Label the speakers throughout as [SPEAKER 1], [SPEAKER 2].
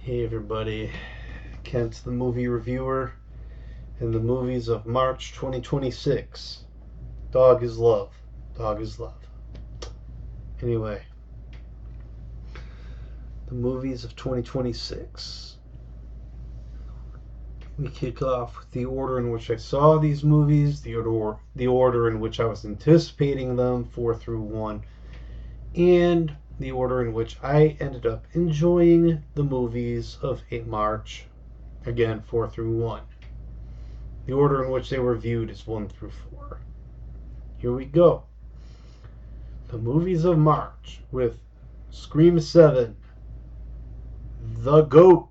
[SPEAKER 1] Hey everybody, Kent the movie reviewer, and the movies of March 2026. Dog is love. Dog is love. Anyway, the movies of 2026. We kick off with the order in which I saw these movies, the order in which I was anticipating them, 4 through 1, and the order in which I ended up enjoying the movies of 8 March, again 4 through 1. The order in which they were viewed is 1 through 4. Here we go. The movies of March with Scream 7, The Goat,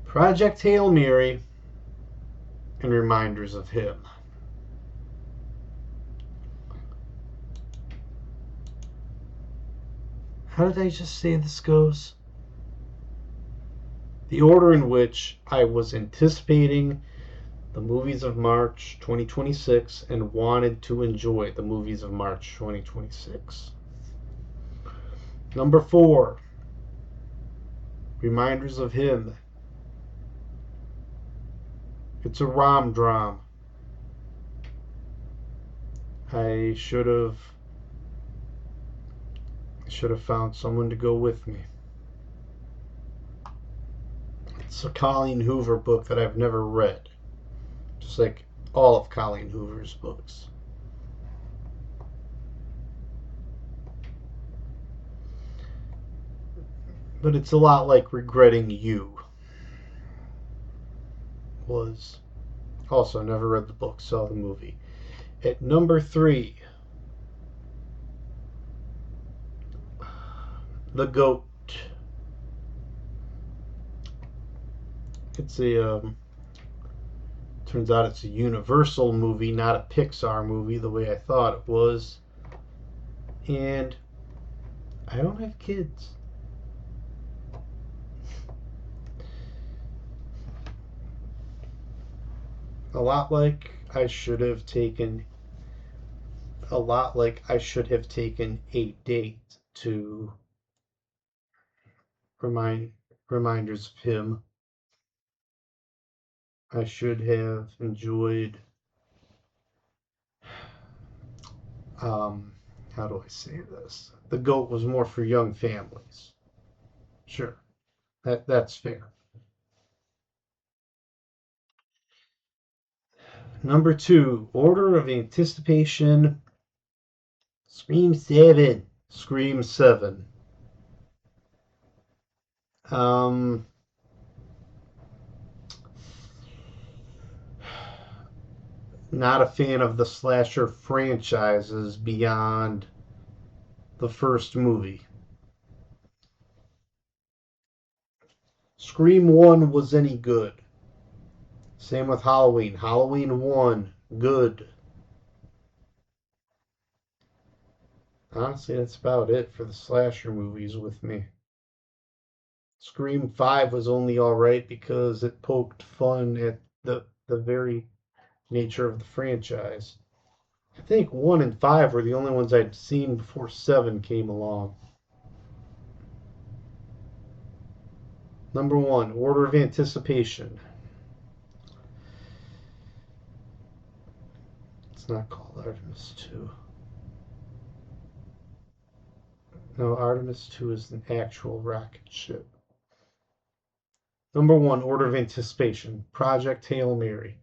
[SPEAKER 1] Project Hail Mary, and Reminders of Him. How did I just say this goes? The order in which I was anticipating the movies of March 2026 and wanted to enjoy the movies of March 2026. Number 4, Reminders of Him. It's a rom-dram. I should have found someone to go with me. It's a Colleen Hoover book that I've never read, just like all of Colleen Hoover's books. But it's a lot like Regretting You was. Also, never read the book, saw the movie. At number 3, The Goat. It's turns out it's a Universal movie, not a Pixar movie the way I thought it was. And I don't have kids. A lot like I should have taken a date to reminders of him. I should have enjoyed how do I say this? The Goat was more for young families. Sure. That's fair. Number 2, Order of Anticipation, Scream 7. Scream 7. Um, Not a fan of the slasher franchises beyond the first movie. Scream 1 was any good. Same with Halloween. Halloween 1, good. Honestly, that's about it for the slasher movies with me. Scream 5 was only alright because it poked fun at the very nature of the franchise. I think 1 and 5 were the only ones I'd seen before 7 came along. Number 1, Order of Anticipation. It's not called Artemis 2. No, Artemis 2 is an actual rocket ship. Number 1, Order of Anticipation, Project Hail Mary.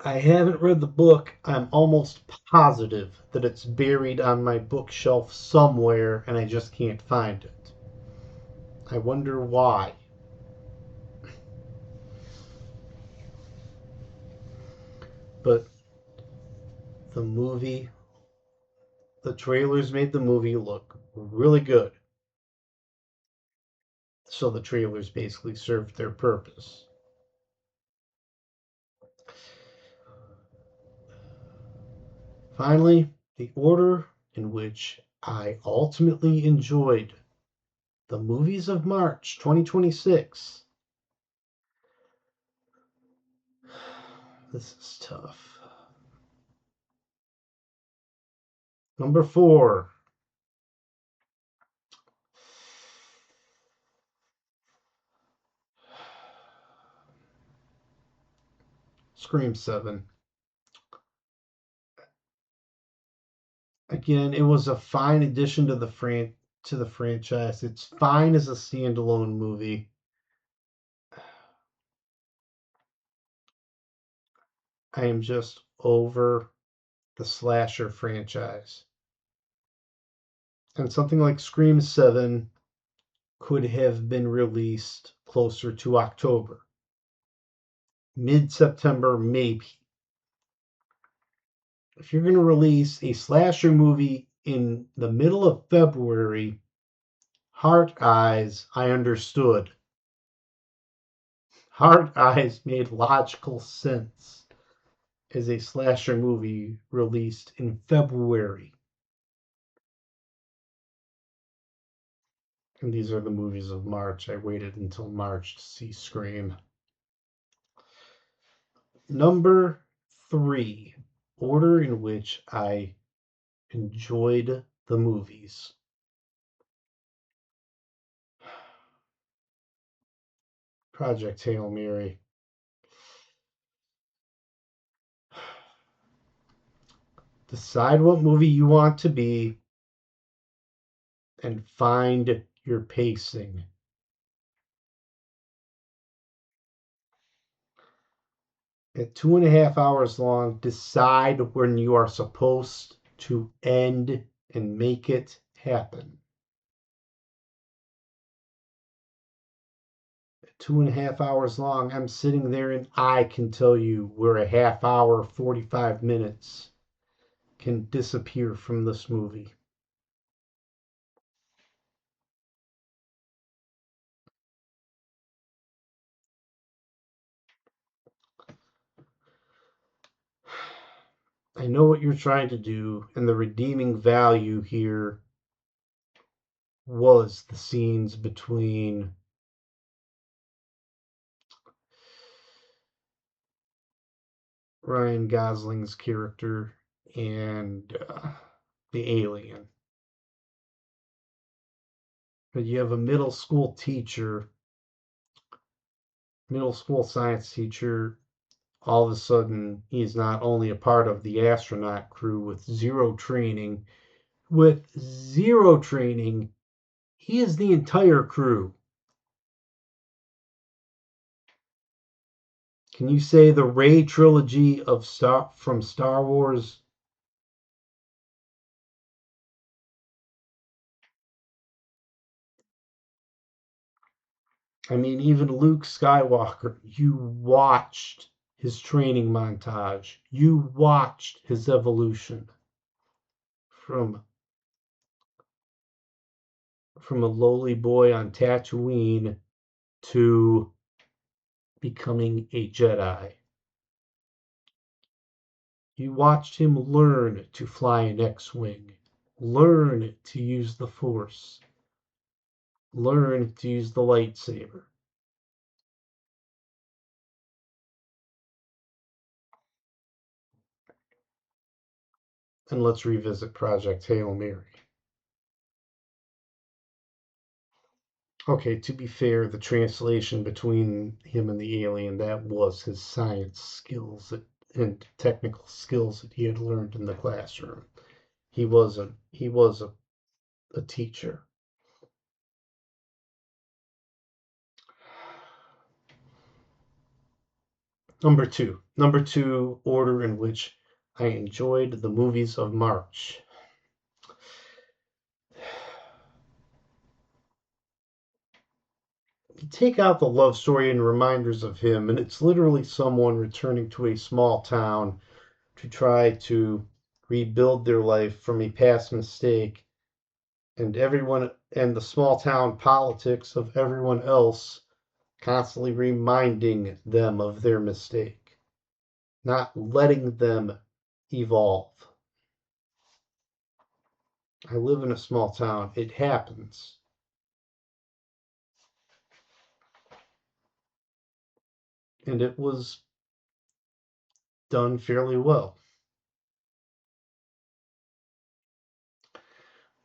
[SPEAKER 1] I haven't read the book. I'm almost positive that it's buried on my bookshelf somewhere and I just can't find it. I wonder why. But the trailers made the movie look really good. So the trailers basically served their purpose. Finally, the order in which I ultimately enjoyed the movies of March 2026. This is tough. Number 4, Scream 7. Again, it was a fine addition to the franchise. It's fine as a standalone movie. I am just over the slasher franchise. And something like Scream 7 could have been released closer to October. Mid-September, maybe. If you're going to release a slasher movie in the middle of February, Heart Eyes, I understood. Heart Eyes made logical sense as a slasher movie released in February. And these are the movies of March. I waited until March to see Scream. Number 3, order in which I enjoyed the movies. Project Hail Mary. Decide what movie you want to be and find your pacing. At 2.5 hours long, decide when you are supposed to end and make it happen. At 2.5 hours long, I'm sitting there and I can tell you where a half hour, 45 minutes can disappear from this movie. I know what you're trying to do, and the redeeming value here was the scenes between Ryan Gosling's character and the alien. But you have a middle school science teacher. All of a sudden, he's not only a part of the astronaut crew with zero training, he is the entire crew. Can you say the Rey trilogy from Star Wars? I mean, even Luke Skywalker, you watched his training montage. You watched his evolution from a lowly boy on Tatooine to becoming a Jedi. You watched him learn to fly an X-Wing, learn to use the Force, learn to use the lightsaber. And let's revisit Project Hail Mary. Okay, to be fair, the translation between him and the alien, that was his science skills and technical skills that he had learned in the classroom. He was a teacher. Number two order in which I enjoyed the movies of March. You take out the love story and reminders of him, and it's literally someone returning to a small town to try to rebuild their life from a past mistake, and the small town politics of everyone else constantly reminding them of their mistake, not letting them evolve. I live in a small town. It happens. And it was done fairly well.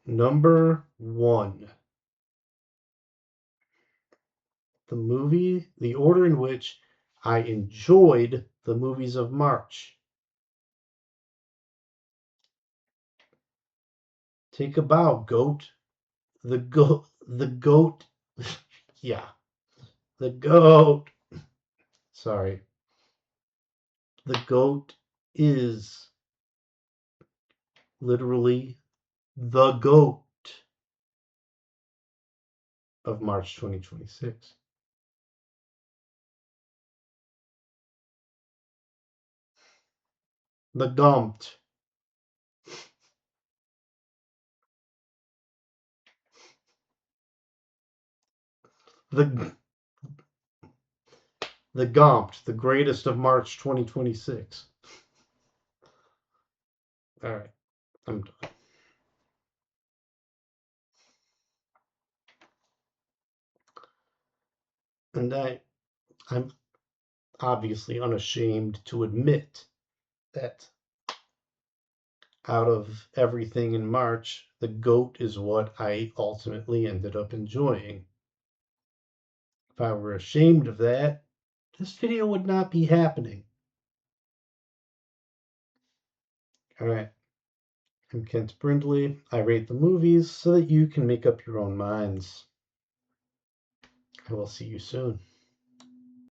[SPEAKER 1] Number 1. The order in which I enjoyed the movies of March. Take a bow, goat. The goat. Yeah, the goat. Sorry. The goat is literally the goat of March 2026. The Gumpt. The the Gumpt, the greatest of March 2026. All right, I'm done. And I'm obviously unashamed to admit that out of everything in March, the GOAT is what I ultimately ended up enjoying. If I were ashamed of that, this video would not be happening. All right. I'm Kent Brindley. I rate the movies so that you can make up your own minds. I will see you soon.